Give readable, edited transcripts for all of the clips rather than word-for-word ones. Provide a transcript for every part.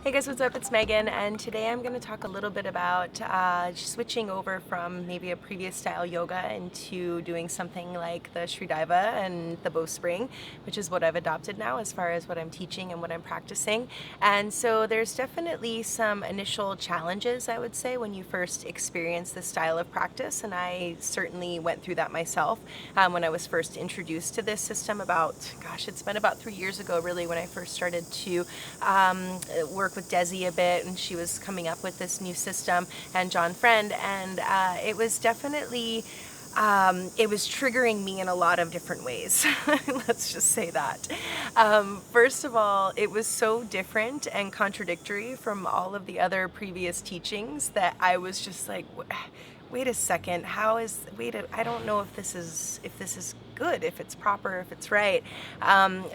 Hey guys, what's up? It's Megan, and today I'm going to talk a little bit about switching over from maybe a previous style yoga into doing something like the SRIDAIVA and the Bowspring, which is what I've adopted now as far as what I'm teaching and what I'm practicing. And so there's definitely some initial challenges, I would say, when you first experience this style of practice, and I certainly went through that myself when I was first introduced to this system it's been about 3 years ago really, when I first started to work with Desi a bit, and she was coming up with this new system, and John Friend, and it was definitely it was triggering me in a lot of different ways. Let's just say that. First of all, it was so different and contradictory from all of the other previous teachings that I was just like, wait a second, I don't know if this is good, if it's proper, if it's right.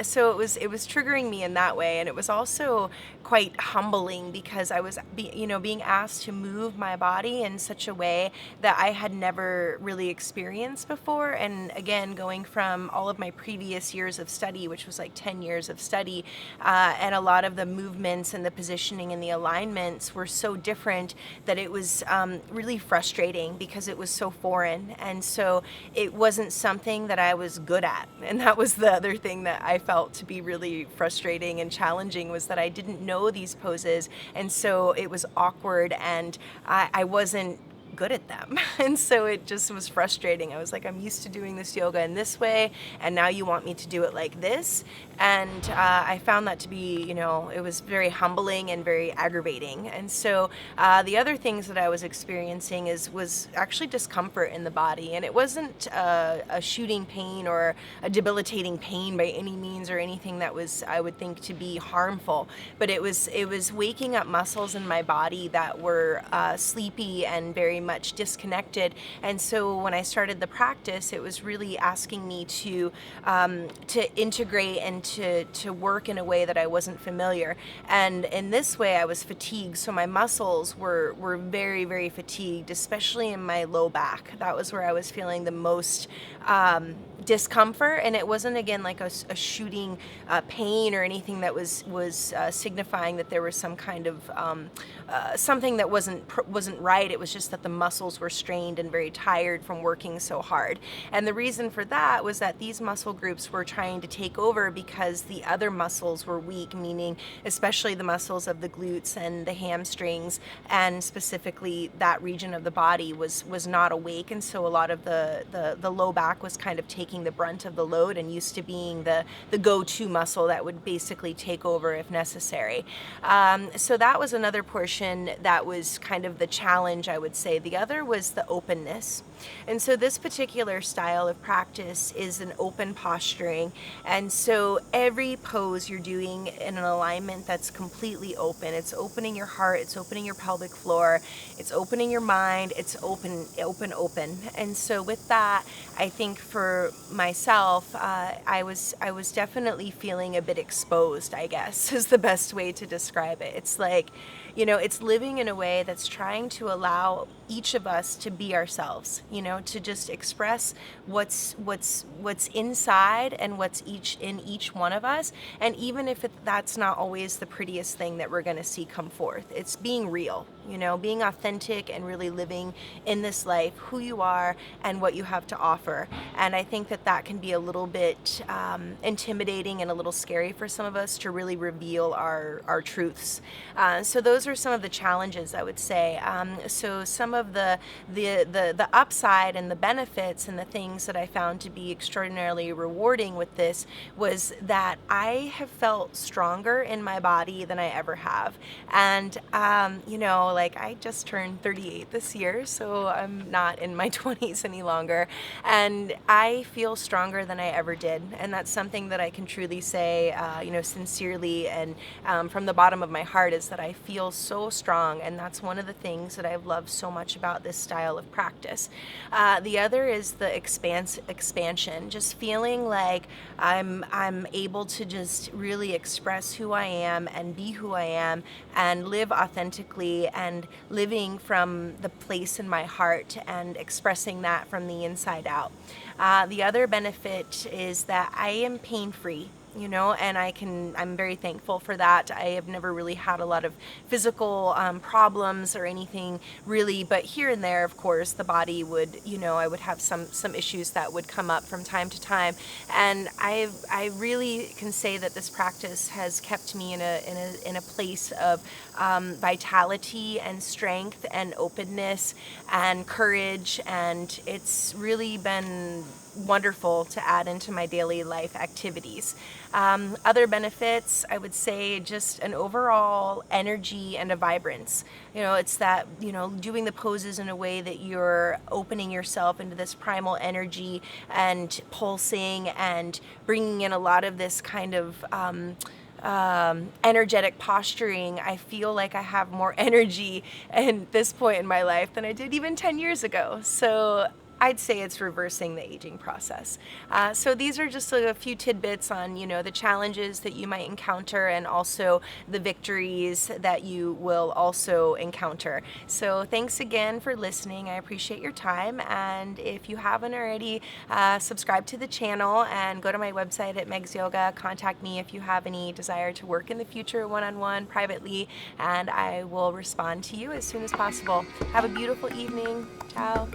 So it was triggering me in that way, and it was also quite humbling because I was being asked to move my body in such a way that I had never really experienced before. And again, going from all of my previous years of study, which was like 10 years of study, and a lot of the movements and the positioning and the alignments were so different that it was really frustrating because it was so foreign, and so it wasn't something that I was good at. And that was the other thing that I felt to be really frustrating and challenging, was that I didn't know these poses, and so it was awkward, and I wasn't good at them. And so it just was frustrating. I was like, I'm used to doing this yoga in this way, and now you want me to do it like this. And I found that to be, it was very humbling and very aggravating. And so the other things that I was experiencing was actually discomfort in the body, and it wasn't a shooting pain or a debilitating pain by any means, or anything that was, I would think, to be harmful, but it was waking up muscles in my body that were sleepy and very much disconnected. And so when I started the practice, it was really asking me to integrate and to work in a way that I wasn't familiar. And in this way, I was fatigued. So my muscles were very, very fatigued, especially in my low back. That was where I was feeling the most discomfort. And it wasn't, again, like a shooting pain or anything that was signifying that there was some kind of something that wasn't right. It was just that the muscles were strained and very tired from working so hard. And the reason for that was that these muscle groups were trying to take over because the other muscles were weak, meaning especially the muscles of the glutes and the hamstrings, and specifically that region of the body was not awake. And so a lot of the low back was kind of taking the brunt of the load and used to being the go-to muscle that would basically take over if necessary. So that was another portion that was kind of the challenge, I would say. The other was the openness. And so this particular style of practice is an open posturing. And so every pose you're doing in an alignment that's completely open. It's opening your heart, it's opening your pelvic floor, it's opening your mind, it's open. And so with that, I think for myself, I was definitely feeling a bit exposed, I guess, is the best way to describe it. It's like, it's living in a way that's trying to allow each of us to be ourselves, to just express what's inside and what's in each one of us. And even if that's not always the prettiest thing that we're going to see come forth, it's being real, being authentic and really living in this life, who you are and what you have to offer. And I think that can be a little bit intimidating and a little scary for some of us to really reveal our truths. So those are some of the challenges, I would say. So some of the upside and the benefits and the things that I found to be extraordinarily rewarding with this was that I have felt stronger in my body than I ever have. And like, I just turned 38 this year, so I'm not in my 20s any longer, and I feel stronger than I ever did. And that's something that I can truly say, sincerely and from the bottom of my heart, is that I feel so strong, and that's one of the things that I've loved so much about this style of practice. The other is the expansion, just feeling like I'm able to just really express who I am and be who I am and live authentically, and living from the place in my heart and expressing that from the inside out. The other benefit is that I am pain-free. you know, and I'm very thankful for that. I have never really had a lot of physical problems or anything really, but here and there, of course, the body would, you know, I would have some issues that would come up from time to time. And I really can say that this practice has kept me in a place of vitality and strength and openness and courage, and it's really been wonderful to add into my daily life activities. Other benefits, I would say just an overall energy and a vibrance. You know, it's that, you know, doing the poses in a way that you're opening yourself into this primal energy and pulsing and bringing in a lot of this kind of energetic posturing. I feel like I have more energy at this point in my life than I did even 10 years ago. So I'd say it's reversing the aging process. So these are just a few tidbits on, you know, the challenges that you might encounter and also the victories that you will also encounter. So thanks again for listening. I appreciate your time. And if you haven't already, subscribe to the channel and go to my website at Meg's Yoga. Contact me if you have any desire to work in the future one-on-one privately, and I will respond to you as soon as possible. Have a beautiful evening. Ciao.